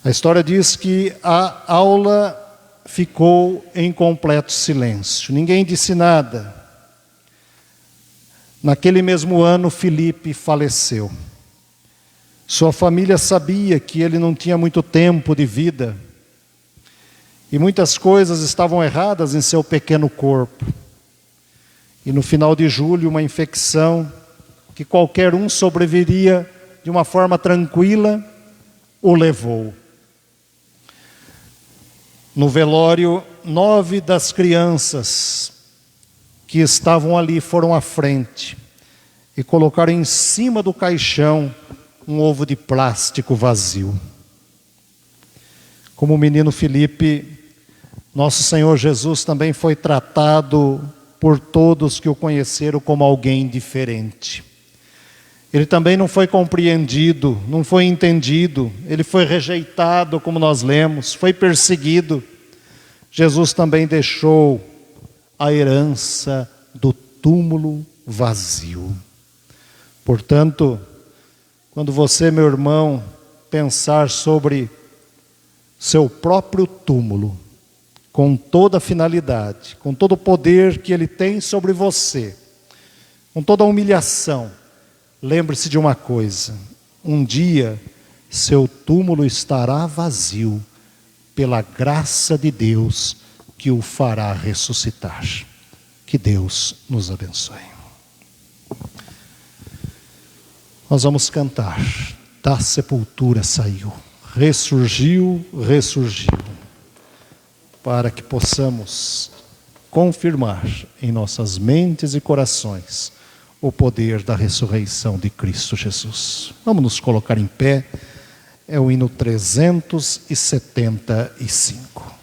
A história diz que a aula ficou em completo silêncio. Ninguém disse nada. Naquele mesmo ano, Felipe faleceu. Sua família sabia que ele não tinha muito tempo de vida e muitas coisas estavam erradas em seu pequeno corpo. E no final de julho, uma infecção que qualquer um sobreviveria de uma forma tranquila, o levou. No velório, 9 das crianças que estavam ali foram à frente e colocaram em cima do caixão um ovo de plástico vazio. Como o menino Felipe, nosso Senhor Jesus também foi tratado por todos que o conheceram como alguém diferente. Ele também não foi compreendido, não foi entendido, ele foi rejeitado, como nós lemos, foi perseguido. Jesus também deixou a herança do túmulo vazio. Portanto, quando você, meu irmão, pensar sobre seu próprio túmulo, com toda a finalidade, com todo o poder que ele tem sobre você, com toda a humilhação, lembre-se de uma coisa: um dia seu túmulo estará vazio pela graça de Deus que o fará ressuscitar. Que Deus nos abençoe. Nós vamos cantar: da sepultura saiu, ressurgiu, ressurgiu, para que possamos confirmar em nossas mentes e corações o poder da ressurreição de Cristo Jesus. Vamos nos colocar em pé. É o hino 375.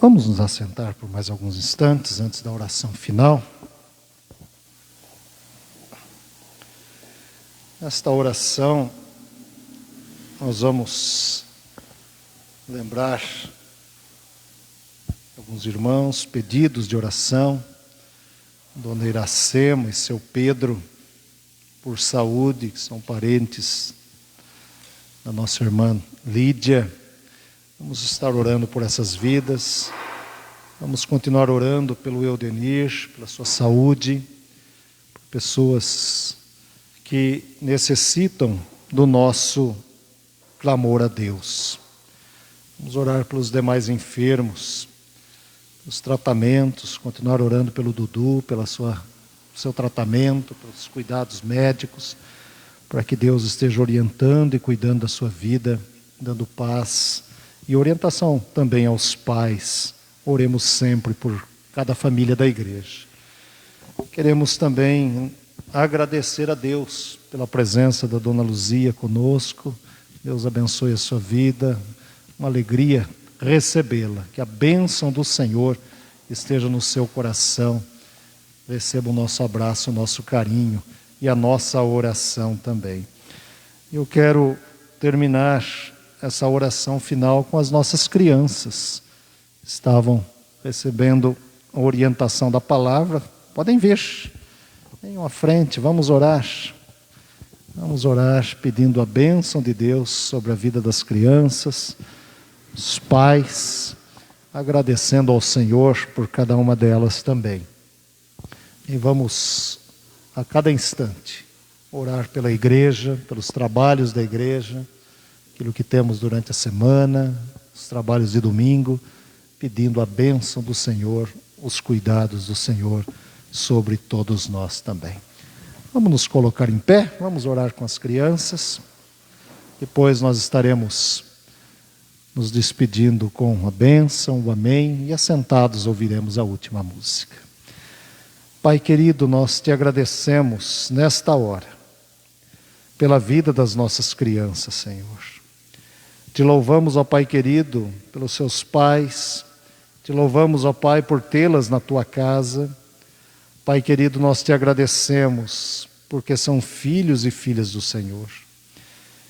Vamos nos assentar por mais alguns instantes antes da oração final. Nesta oração, nós vamos lembrar alguns irmãos, pedidos de oração. Dona Iracema e seu Pedro, por saúde, que são parentes da nossa irmã Lídia. Vamos estar orando por essas vidas. Vamos continuar orando pelo Eudenir, pela sua saúde, por pessoas que necessitam do nosso clamor a Deus. Vamos orar pelos demais enfermos, os tratamentos, continuar orando pelo Dudu, pelo seu tratamento, pelos cuidados médicos, para que Deus esteja orientando e cuidando da sua vida, dando paz e orientação também aos pais. Oremos sempre por cada família da igreja. Queremos também agradecer a Deus pela presença da Dona Luzia conosco. Deus abençoe a sua vida, uma alegria recebê-la, que a bênção do Senhor esteja no seu coração. Receba o nosso abraço, o nosso carinho e a nossa oração também. Eu quero terminar essa oração final com as nossas crianças. Estavam recebendo a orientação da palavra. Podem vir, venham à frente, vamos orar. Vamos orar pedindo a bênção de Deus sobre a vida das crianças, os pais, agradecendo ao Senhor por cada uma delas também. E vamos, a cada instante, orar pela igreja, pelos trabalhos da igreja, aquilo que temos durante a semana, os trabalhos de domingo, pedindo a bênção do Senhor, os cuidados do Senhor sobre todos nós também. Vamos nos colocar em pé, vamos orar com as crianças. Depois nós estaremos nos despedindo com a bênção, o amém, e assentados ouviremos a última música. Pai querido, nós te agradecemos nesta hora, pela vida das nossas crianças, Senhor. Te louvamos, ó Pai querido, pelos seus pais, te louvamos, ó Pai, por tê-las na tua casa. Pai querido, nós te agradecemos, porque são filhos e filhas do Senhor.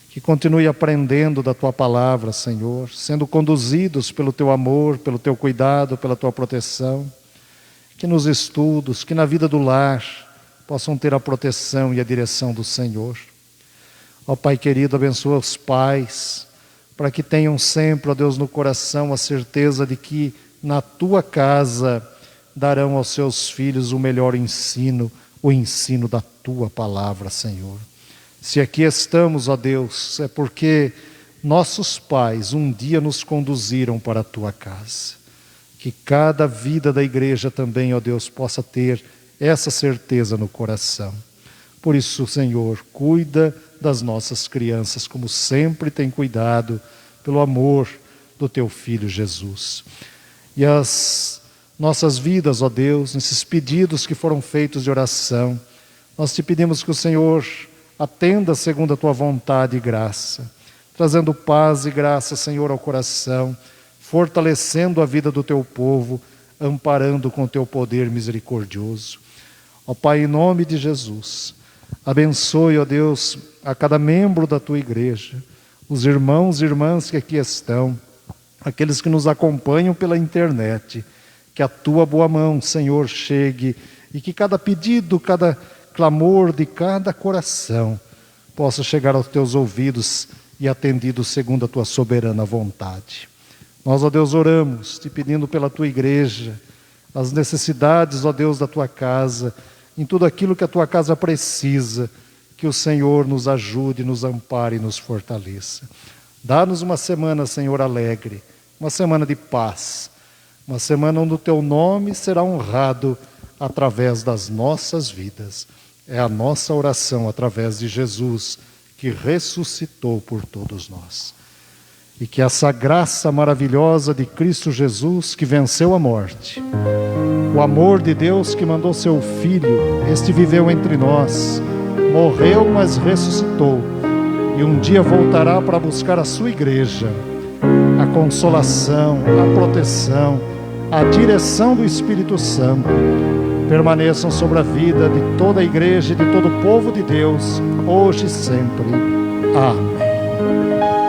Que continue aprendendo da tua palavra, Senhor, sendo conduzidos pelo teu amor, pelo teu cuidado, pela tua proteção. Que nos estudos, que na vida do lar, possam ter a proteção e a direção do Senhor. Ó Pai querido, abençoa os pais, para que tenham sempre, ó Deus, no coração a certeza de que na tua casa darão aos seus filhos o melhor ensino, o ensino da tua palavra, Senhor. Se aqui estamos, ó Deus, é porque nossos pais um dia nos conduziram para a tua casa. Que cada vida da igreja também, ó Deus, possa ter essa certeza no coração. Por isso, Senhor, cuida das nossas crianças, como sempre tem cuidado, pelo amor do teu Filho Jesus. E as nossas vidas, ó Deus, nesses pedidos que foram feitos de oração, nós te pedimos que o Senhor atenda segundo a tua vontade e graça, trazendo paz e graça, Senhor, ao coração, fortalecendo a vida do teu povo, amparando com o teu poder misericordioso. Ó Pai, em nome de Jesus, abençoe, ó Deus, a cada membro da tua igreja, os irmãos e irmãs que aqui estão, aqueles que nos acompanham pela internet, que a tua boa mão, Senhor, chegue e que cada pedido, cada clamor de cada coração possa chegar aos teus ouvidos e atendido segundo a tua soberana vontade. Nós, ó Deus, oramos, te pedindo pela tua igreja, as necessidades, ó Deus, da tua casa, em tudo aquilo que a tua casa precisa, que o Senhor nos ajude, nos ampare e nos fortaleça. Dá-nos uma semana, Senhor, alegre, uma semana de paz, uma semana onde o teu nome será honrado através das nossas vidas. É a nossa oração através de Jesus, que ressuscitou por todos nós. E que essa graça maravilhosa de Cristo Jesus, que venceu a morte, o amor de Deus que mandou seu Filho, este viveu entre nós, morreu, mas ressuscitou, e um dia voltará para buscar a sua igreja, a consolação, a proteção, a direção do Espírito Santo permaneçam sobre a vida de toda a igreja e de todo o povo de Deus, hoje e sempre. Amém.